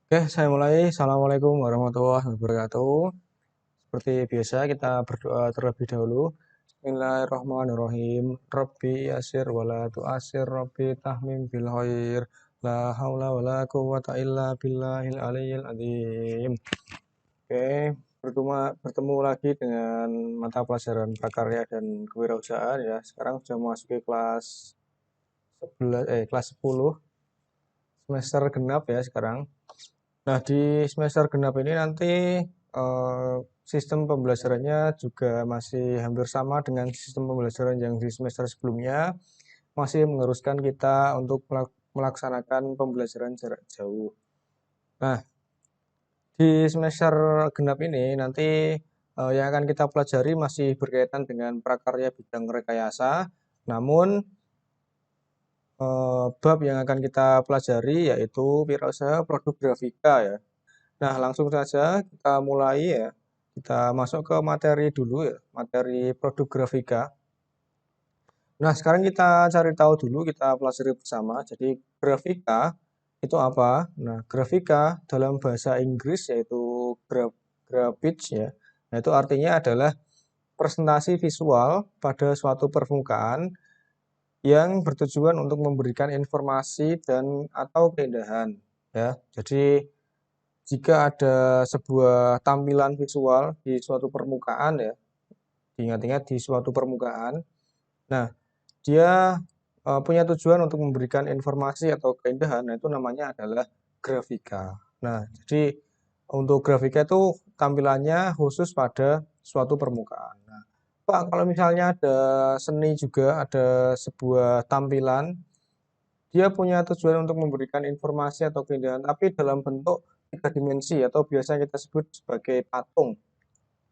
Oke, saya mulai. Assalamualaikum warahmatullahi wabarakatuh. Seperti biasa, kita berdoa terlebih dahulu. Bismillahirrahmanirrahim. Rabbi yasir wala tu'asir. Rabbi tahmim bil khair. La haula wala quwwata illa billahil aliyyil azim. Oke, bertemu lagi dengan mata pelajaran prakarya dan kewirausahaan ya. Sekarang sudah memasuki kelas 10 semester genap ya sekarang. Nah, di semester genap ini nanti sistem pembelajarannya juga masih hampir sama dengan sistem pembelajaran yang di semester sebelumnya, masih mengharuskan kita untuk melaksanakan pembelajaran jarak jauh. Nah, di semester genap ini nanti yang akan kita pelajari masih berkaitan dengan prakarya bidang rekayasa, namun bab yang akan kita pelajari yaitu wirausaha produk grafika ya. Nah, langsung saja kita mulai ya. Kita masuk ke materi dulu ya, materi produk grafika. Nah, sekarang kita cari tahu dulu, kita pelajari bersama. Jadi, grafika itu apa? Nah, grafika dalam bahasa Inggris yaitu graphics ya. Nah, itu artinya adalah presentasi visual pada suatu permukaan yang bertujuan untuk memberikan informasi dan atau keindahan ya. Jadi jika ada sebuah tampilan visual di suatu permukaan ya, diingat-ingat di suatu permukaan. Nah, dia punya tujuan untuk memberikan informasi atau keindahan, nah itu namanya adalah grafika. Nah, jadi untuk grafika itu tampilannya khusus pada suatu permukaan. Nah, Pak, kalau misalnya ada seni juga, ada sebuah tampilan, dia punya tujuan untuk memberikan informasi atau keindahan, tapi dalam bentuk tiga dimensi atau biasa kita sebut sebagai patung.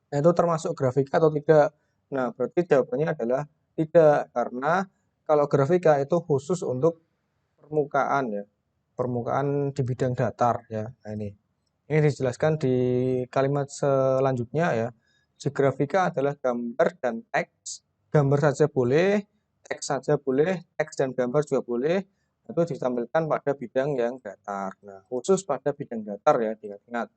Nah, itu termasuk grafika atau tidak? Nah, berarti jawabannya adalah tidak, karena kalau grafika itu khusus untuk permukaan ya, permukaan di bidang datar ya. Nah, ini dijelaskan di kalimat selanjutnya ya. Di grafika adalah gambar dan teks. Gambar saja boleh, teks saja boleh, teks dan gambar juga boleh. Itu ditampilkan pada bidang yang datar. Nah, khusus pada bidang datar ya, diingat-ingat.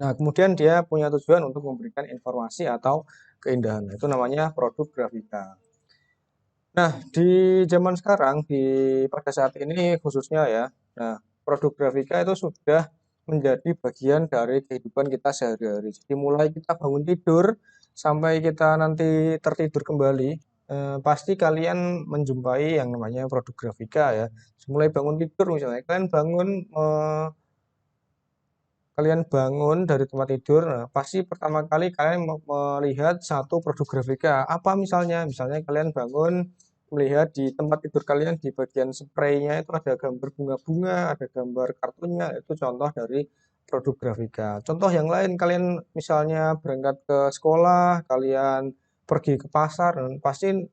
Nah, kemudian dia punya tujuan untuk memberikan informasi atau keindahan. Nah, itu namanya produk grafika. Nah, di zaman sekarang, pada saat ini khususnya ya, nah, produk grafika itu sudah menjadi bagian dari kehidupan kita sehari-hari. Jadi mulai kita bangun tidur sampai kita nanti tertidur kembali, pasti kalian menjumpai yang namanya produk grafika ya. Mulai bangun tidur misalnya, kalian bangun dari tempat tidur, nah, pasti pertama kali kalian melihat satu produk grafika. Apa misalnya? Misalnya kalian bangun melihat di tempat tidur kalian di bagian spraynya itu ada gambar bunga-bunga, ada gambar kartunnya, itu contoh dari produk grafika. Contoh yang lain, kalian misalnya berangkat ke sekolah, kalian pergi ke pasar, dan pasti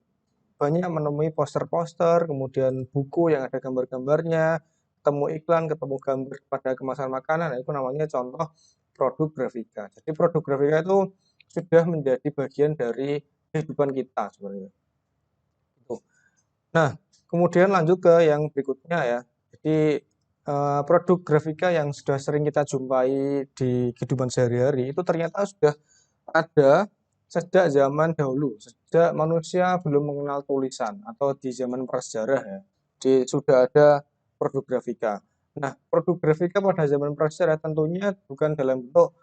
banyak menemui poster-poster, kemudian buku yang ada gambar-gambarnya, ketemu iklan, ketemu gambar pada kemasan makanan, nah, itu namanya contoh produk grafika. Jadi produk grafika itu sudah menjadi bagian dari kehidupan kita sebenarnya. Nah, kemudian lanjut ke yang berikutnya ya. Jadi produk grafika yang sudah sering kita jumpai di kehidupan sehari-hari itu ternyata sudah ada sejak zaman dahulu, sejak manusia belum mengenal tulisan atau di zaman prasejarah ya. Sudah ada produk grafika. Nah, produk grafika pada zaman prasejarah tentunya bukan dalam bentuk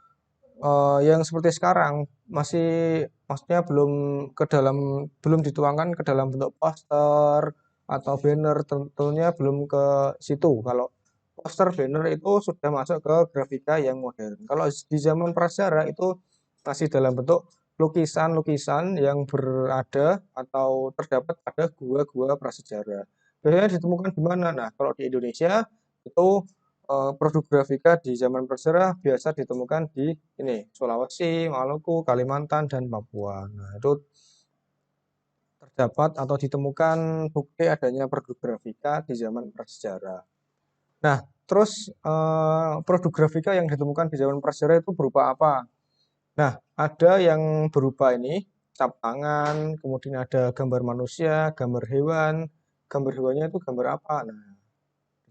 yang seperti sekarang, maksudnya belum dituangkan ke dalam bentuk poster atau banner, tentunya belum ke situ. Kalau poster banner itu sudah masuk ke grafika yang modern. Kalau di zaman prasejarah itu masih dalam bentuk lukisan-lukisan yang berada atau terdapat pada gua-gua prasejarah. Biasanya ditemukan di mana? Nah, kalau di Indonesia itu produk grafika di zaman prasejarah biasa ditemukan di ini Sulawesi, Maluku, Kalimantan, dan Papua. Nah, itu terdapat atau ditemukan bukti adanya produk grafika di zaman prasejarah. Nah, terus produk grafika yang ditemukan di zaman prasejarah itu berupa apa? Nah, ada yang berupa ini cap tangan, kemudian ada gambar manusia, gambar hewan. Gambar hewannya itu gambar apa? Nah,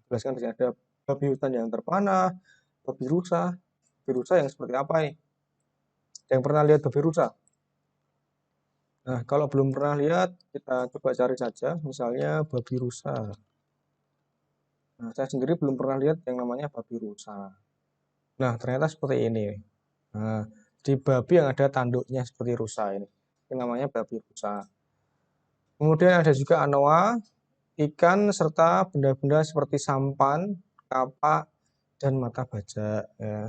dijelaskan di sini ada babi hutan yang terpanah, babi rusa. Babi rusa yang seperti apa nih? Yang pernah lihat babi rusa? Nah, kalau belum pernah lihat, kita coba cari saja, misalnya babi rusa. Nah, saya sendiri belum pernah lihat yang namanya babi rusa. Nah, ternyata seperti ini. Nah, di babi yang ada tanduknya seperti rusa ini. Ini namanya babi rusa. Kemudian ada juga anoa, ikan serta benda-benda seperti sampan, kapak, dan mata bajak. Ya.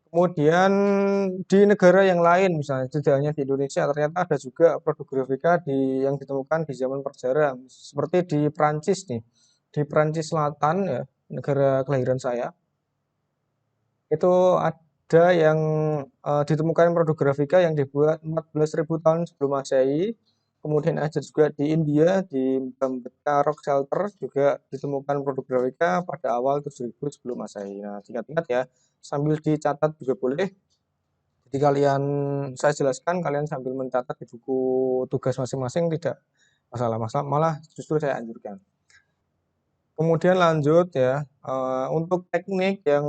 Kemudian di negara yang lain, misalnya tidak hanya di Indonesia, ternyata ada juga produk grafika yang ditemukan di zaman prasejarah, seperti di Prancis nih, di Prancis Selatan ya, negara kelahiran saya, itu ada yang ditemukan produk grafika yang dibuat 14.000 tahun sebelum Masehi. Kemudian ada juga di India, di Bambetka Rock Shelter juga ditemukan produk grafika pada awal 7.000 sebelum Masehi. Nah, ingat-ingat ya, sambil dicatat juga boleh. Jadi saya jelaskan, kalian sambil mencatat di buku tugas masing-masing tidak masalah, malah justru saya anjurkan. Kemudian lanjut ya, untuk teknik yang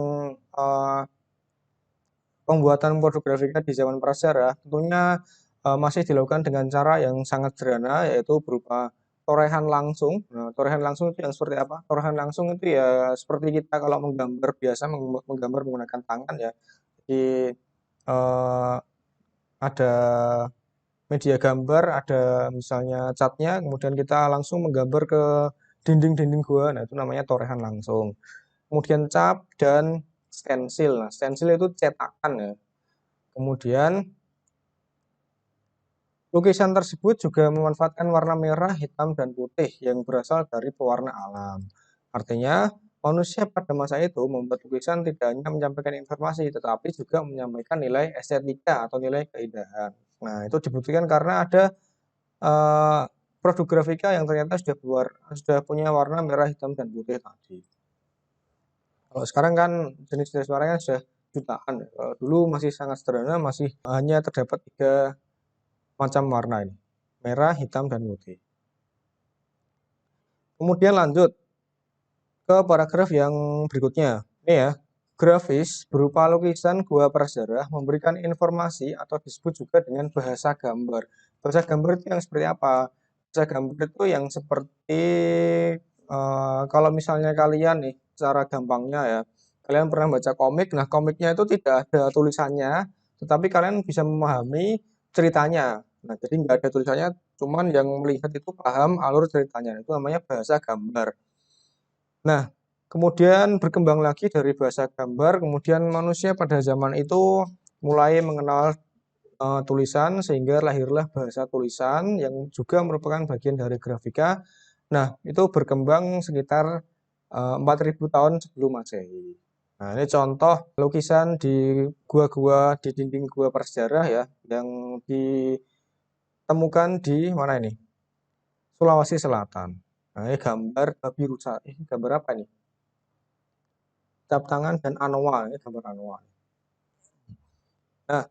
pembuatan produk grafika di zaman prasejarah tentunya masih dilakukan dengan cara yang sangat sederhana, yaitu berupa torehan langsung. Nah, torehan langsung itu yang seperti apa? Torehan langsung itu ya seperti kita kalau menggambar biasa, menggambar menggunakan tangan ya. Jadi ada media gambar, ada misalnya catnya, kemudian kita langsung menggambar ke dinding-dinding gua. Nah, itu namanya torehan langsung. Kemudian cap dan stensil. Nah, stensil itu cetakan ya. Kemudian lukisan tersebut juga memanfaatkan warna merah, hitam, dan putih yang berasal dari pewarna alam. Artinya, manusia pada masa itu membuat lukisan tidak hanya menyampaikan informasi, tetapi juga menyampaikan nilai estetika atau nilai keindahan. Nah, itu dibuktikan karena ada eh, produk grafika yang ternyata sudah punya warna merah, hitam, dan putih tadi. Kalau sekarang kan jenis-jenis warnanya sudah jutaan. Kalau dulu masih sangat sederhana, masih hanya terdapat 3 macam warna ini, merah, hitam, dan putih. Kemudian lanjut ke paragraf yang berikutnya. Ini ya, grafis berupa lukisan gua prasejarah memberikan informasi atau disebut juga dengan bahasa gambar. Bahasa gambar itu yang seperti apa? Bahasa gambar itu yang seperti kalau misalnya kalian nih, secara gampangnya ya, kalian pernah baca komik, nah komiknya itu tidak ada tulisannya, tetapi kalian bisa memahami ceritanya. Nah, jadi nggak ada tulisannya, cuman yang melihat itu paham alur ceritanya. Itu namanya bahasa gambar. Nah, kemudian berkembang lagi dari bahasa gambar, kemudian manusia pada zaman itu mulai mengenal tulisan sehingga lahirlah bahasa tulisan yang juga merupakan bagian dari grafika. Nah, itu berkembang sekitar 4.000 tahun sebelum Masehi. Nah, ini contoh lukisan di gua-gua di dinding gua prasejarah ya yang ditemukan di mana ini? Sulawesi Selatan. Nah, ini gambar babi rusa. Ini gambar apa ini? Cap tangan dan anoa. Ini gambar anoa. Nah,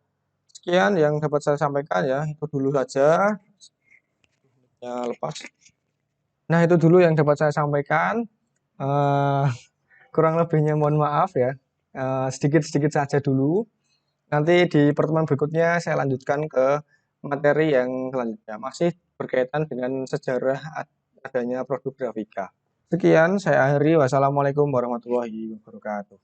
sekian yang dapat saya sampaikan ya. Itu dulu saja. Ya, lepas. Nah, itu dulu yang dapat saya sampaikan. Eh, kurang lebihnya mohon maaf ya. Sedikit-sedikit saja dulu. Nanti di pertemuan berikutnya saya lanjutkan ke materi yang selanjutnya. Masih berkaitan dengan sejarah adanya produk grafika. Sekian, saya akhiri. Wassalamualaikum warahmatullahi wabarakatuh.